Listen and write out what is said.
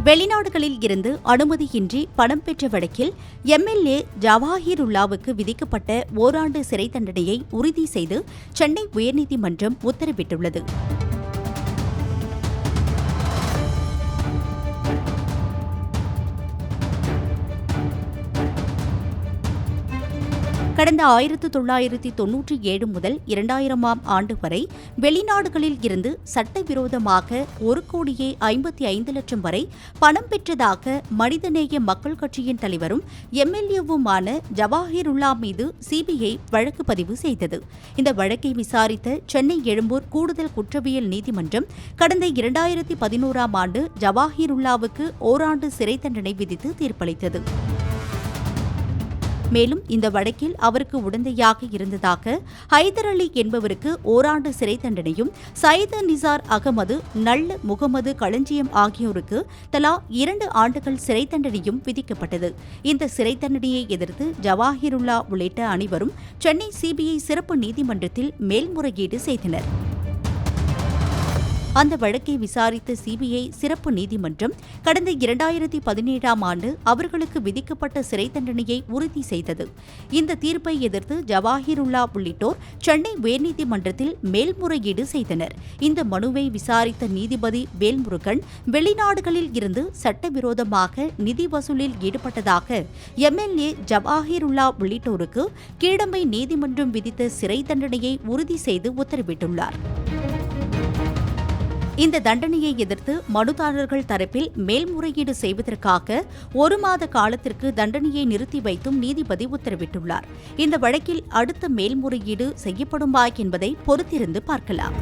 வெளிநாடுகளில் இருந்து அனுமதியின்றி பணம் பெற்ற வழக்கில் எம்எல்ஏ ஜவாஹிருல்லாவுக்கு விதிக்கப்பட்ட ஓராண்டு சிறை தண்டனையை உறுதி செய்து சென்னை உயர்நீதிமன்றம் உத்தரவிட்டுள்ளது. கடந்த 1997 முதல் 2000ஆம் ஆண்டு வரை வெளிநாடுகளில் இருந்து சட்டவிரோதமாக 1,55,00,000 வரை பணம் பெற்றதாக மனிதநேய மக்கள் கட்சியின் தலைவரும் எம்எல்ஏவுமான ஜவாஹிருல்லா மீது சிபிஐ வழக்கு பதிவு செய்தது. இந்த வழக்கை விசாரித்த சென்னை எழும்பூர் கூடுதல் குற்றவியல் நீதிமன்றம் கடந்த 2011ஆம் ஆண்டு ஜவாஹிருல்லாவுக்கு ஓராண்டு சிறை தண்டனை விதித்து தீர்ப்பளித்தது. மேலும் இந்த வழக்கில் அவருக்கு உடந்தையாக இருந்ததாக ஹைதர் அலி என்பவருக்கு ஓராண்டு சிறை தண்டனையும், சயீது நிசார் அகமது, நல்ல முகமது களஞ்சியம் ஆகியோருக்கு தலா 2 ஆண்டுகள் சிறை தண்டனையும் விதிக்கப்பட்டது. இந்த சிறை தண்டனையை எதிர்த்து ஜவாஹிருல்லா உள்ளிட்ட அனைவரும் சென்னை சிபிஐ சிறப்பு நீதிமன்றத்தில் மேல்முறையீடு செய்தனர். அந்த வழக்கை விசாரித்த சிபிஐ சிறப்பு நீதிமன்றம் கடந்த 2017ஆம் ஆண்டு அவர்களுக்கு விதிக்கப்பட்ட சிறை தண்டனையை உறுதி செய்தது. இந்த தீர்ப்பை எதிர்த்து ஜவாஹிருல்லா உள்ளிட்டோர் சென்னை உயர்நீதிமன்றத்தில் மேல்முறையீடு செய்தனர். இந்த மனுவை விசாரித்த நீதிபதி வேல்முருகன் வெளிநாடுகளில் இருந்து சட்டவிரோதமாக நிதி வசூலில் ஈடுபட்டதாக எம்எல்ஏ ஜவாஹிருல்லா உள்ளிட்டோருக்கு கீழமை நீதிமன்றம் விதித்த சிறை தண்டனையை உறுதி செய்து உத்தரவிட்டுள்ளார். இந்த தண்டனையை எதிர்த்து மனுதாரர்கள் தரப்பில் மேல்முறையீடு செய்வதற்காக 1 மாத காலத்திற்கு தண்டனையை நிறுத்தி வைத்தும் நீதிபதி உத்தரவிட்டுள்ளார். இந்த வழக்கில் அடுத்த மேல்முறையீடு செய்யப்படுமா என்பதை பொறுத்திருந்து பார்க்கலாம்.